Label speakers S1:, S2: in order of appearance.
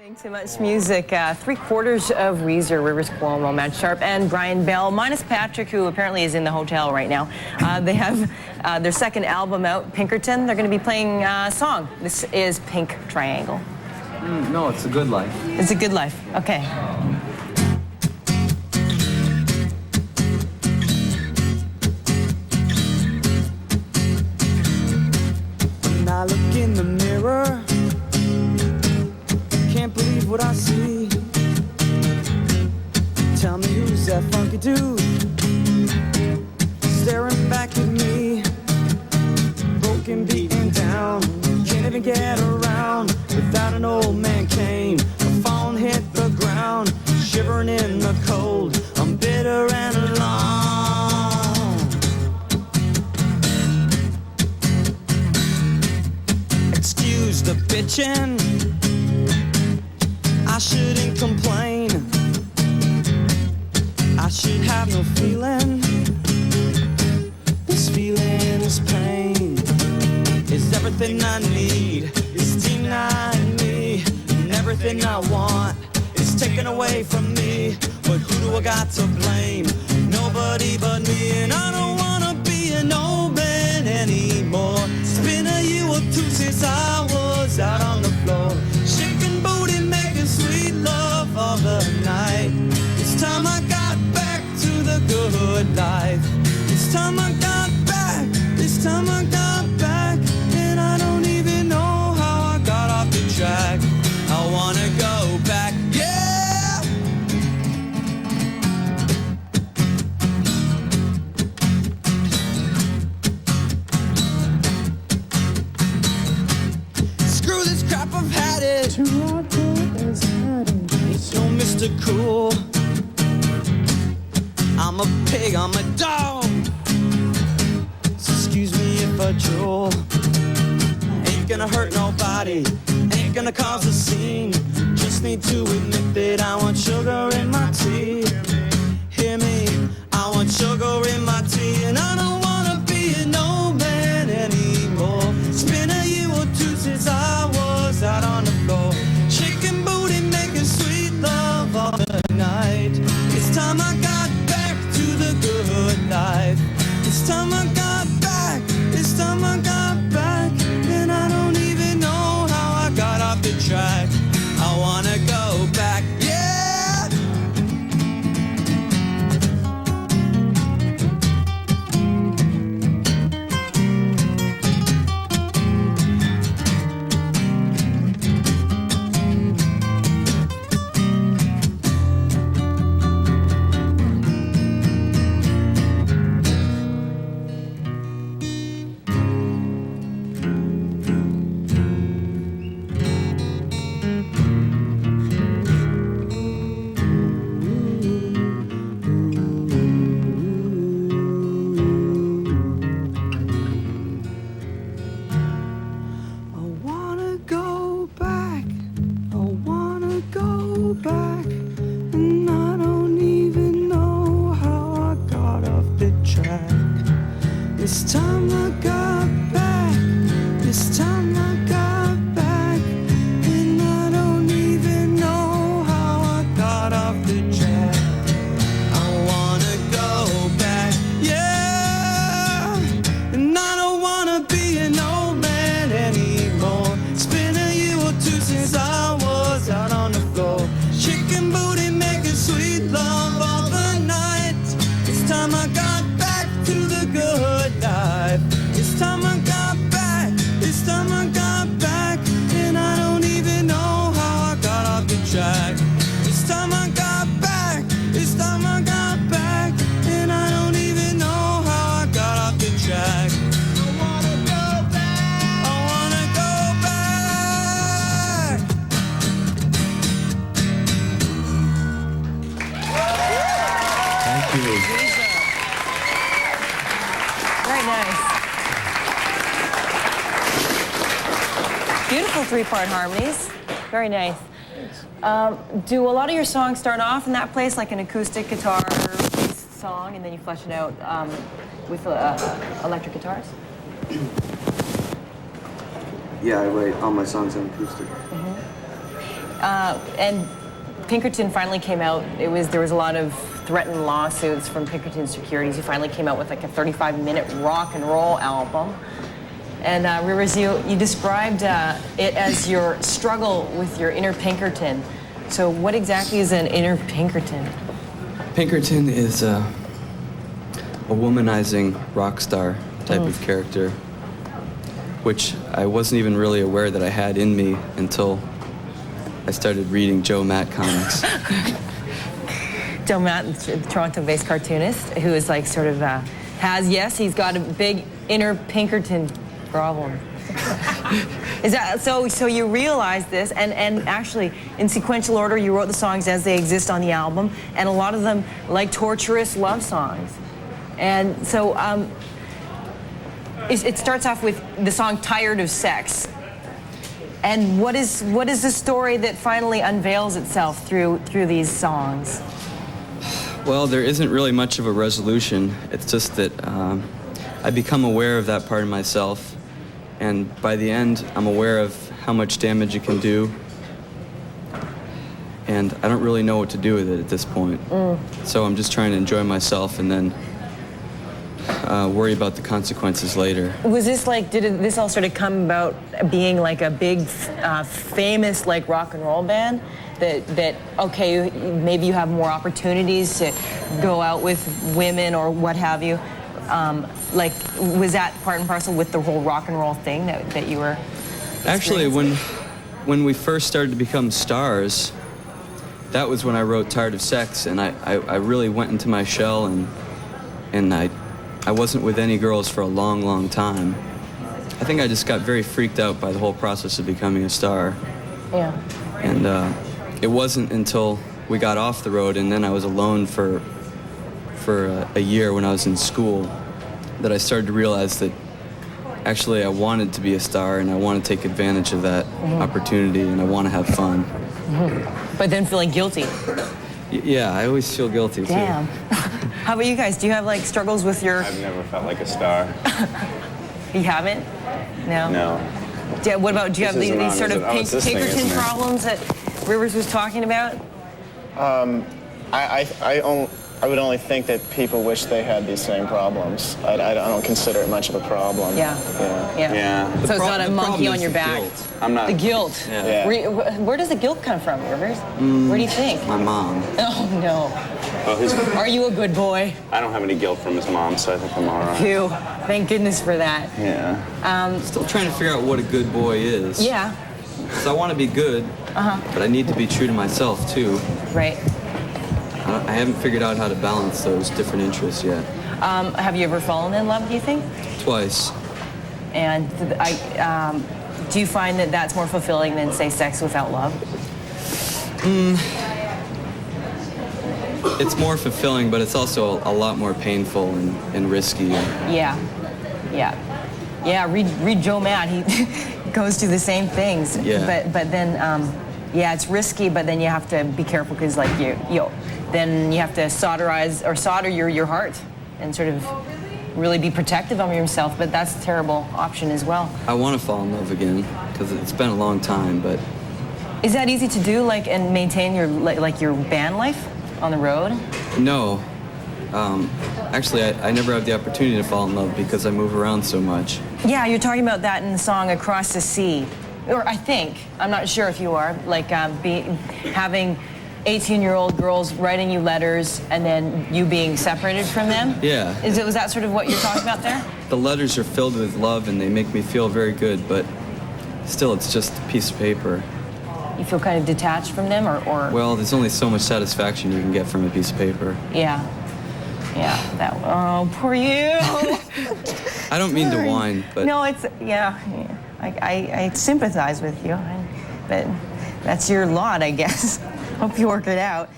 S1: To MuchMusic, 3/4 of Weezer, Rivers Cuomo, Matt Sharp, and Brian Bell, minus Patrick, who apparently is in the hotel right now. They have their second album out, Pinkerton. They're going to be playing a song. This is Pink Triangle.
S2: No, it's a good life.
S1: It's a good life. Okay.
S3: When I look in the mirror, can't believe what I see. Tell me, who's that funky dude staring back at me? Broken, beaten down, can't even get around without an old man cane. My phone hit the ground, shivering in the cold. I'm bitter and alone. Excuse the bitchin', I shouldn't complain. I should have no feeling. This feeling is pain. Is everything I need. It's denying me. And everything I want is taken away from me. But who do I got to blame? Nobody but me. And I don't wanna be an old man anymore. It's been a year or two since I was out on the floor, shaking booty, making sweet love all the night. It's time I got back to the good life. It's time I got back. It's time I got back. And I don't even know how I got off the track. I wanna go back, yeah. Screw this crap, I've had it. It's no Mr. Cool. I'm a pig, I'm a dog. So excuse me if I drool. Ain't gonna hurt nobody, ain't gonna cause a scene. Just need to admit that I want sugar in my tea. Hear me, I want sugar in my tea. And I don't wanna be an old man anymore. It's been a year or two since I was out on the floor, shaking booty, making sweet love all the night. It's time I got back to the good life. It's time I got back. It's time I got back. And I don't even know how I got off the track. I wanna go back, yeah. Back, and I don't even know how I got off the track. This time I got back, this time I got back, and I don't even know how I got off the track. I wanna go back, yeah, and I don't wanna be an old man anymore. It's been a year or two since I was out on the floor, chicken booty, making sweet love all the night. It's time I got back to the good life. It's time I got back. It's time I got back. And I don't even know how I got off the track. It's time I got back. It's time I got back. And I don't even know how I got off the track. I wanna go back. I wanna go back.
S2: Thank you.
S1: Very nice. Beautiful three-part harmonies. Very nice. Do a lot of your songs start off in that place, like an acoustic guitar-based song, and then you flesh it out with electric guitars?
S4: Yeah, I write all my songs on acoustic.
S1: And Pinkerton finally came out. There was a lot of threatened lawsuits from Pinkerton Securities. He finally came out with like a 35-minute rock and roll album. And Rivers, you described it as your struggle with your inner Pinkerton. So what exactly is an inner Pinkerton?
S2: Pinkerton is a womanizing rock star type of character, which I wasn't even really aware that I had in me until I started reading Joe Matt comics.
S1: Joe Matt, the Toronto-based cartoonist, who is like sort of he's got a big inner Pinkerton problem. Is that so? So you realize this, and actually, in sequential order, you wrote the songs as they exist on the album, and a lot of them like torturous love songs. And so it starts off with the song "Tired of Sex." And what is the story that finally unveils itself through these songs?
S2: Well, there isn't really much of a resolution. It's just that I become aware of that part of myself, and by the end, I'm aware of how much damage it can do, and I don't really know what to do with it at this point. So I'm just trying to enjoy myself and then worry about the consequences later.
S1: Was this like, did this all sort of come about being like a big, famous like rock and roll band? That okay, maybe you have more opportunities to go out with women or what have you. Like, was that part and parcel with the whole rock and roll thing that you were
S2: Actually, when we first started to become stars, that was when I wrote Tired of Sex, and I really went into my shell, and I wasn't with any girls for a long, long time. I think I just got very freaked out by the whole process of becoming a star.
S1: Yeah.
S2: And it wasn't until we got off the road and then I was alone for a year when I was in school that I started to realize that actually I wanted to be a star and I want to take advantage of that opportunity and I want to have fun.
S1: But then feeling guilty.
S2: Yeah, I always feel guilty too.
S1: Damn. How about you guys? Do you have like struggles with your...
S4: I've never felt like a star.
S1: You haven't? No?
S4: No.
S1: What about, do you have
S4: This isn't
S1: these
S4: on,
S1: sort
S4: is
S1: of
S4: it? Oh, it's this thing,
S1: Pinkerton
S4: isn't it?
S1: problems that Rivers was talking about?
S5: I would only think that people wish they had these same problems. I don't consider it much of a problem.
S1: Yeah.
S4: Yeah.
S1: So it's not a
S2: The
S1: monkey
S2: problem
S1: on
S2: is
S1: your
S2: the
S1: back.
S2: guilt.
S4: I'm not.
S1: The guilt.
S2: Yeah.
S1: Where does the guilt come from, Rivers? Where do you think?
S2: My mom.
S1: Oh, no.
S4: Well,
S1: Are you a good boy?
S4: I don't have any guilt from his mom, so I think I'm all right.
S1: Phew. Thank goodness for that.
S4: Yeah.
S2: Still trying to figure out what a good boy is.
S1: Yeah.
S2: So I want to be good, but I need to be true to myself too.
S1: Right.
S2: I haven't figured out how to balance those different interests yet.
S1: Have you ever fallen in love, do you think?
S2: Twice.
S1: And do you find that that's more fulfilling than, say, sex without love?
S2: It's more fulfilling, but it's also a lot more painful and risky.
S1: Yeah. Read Joe Matt. He goes through the same things.
S2: Yeah.
S1: But then, it's risky. But then you have to be careful because, like then you have to solder your heart and sort of really be protective of yourself. But that's a terrible option as well.
S2: I want to fall in love again because it's been a long time. But
S1: Is that easy to do, like, and maintain your your band life on the road?
S2: no, actually, I never have the opportunity to fall in love because I move around so much.
S1: Yeah, you're talking about that in the song Across the Sea. Or I think, I'm not sure if you are, like having 18-year-old girls writing you letters and then you being separated from them?
S2: Yeah.
S1: Was that sort of what you're talking about there?
S2: The letters are filled with love and they make me feel very good, but still, it's just a piece of paper.
S1: You feel kind of detached from them or...
S2: Well, there's only so much satisfaction you can get from a piece of paper.
S1: Yeah, oh, poor you.
S2: I don't mean to whine, but...
S1: No, it's, I sympathize with you, but that's your lot, I guess. Hope you work it out.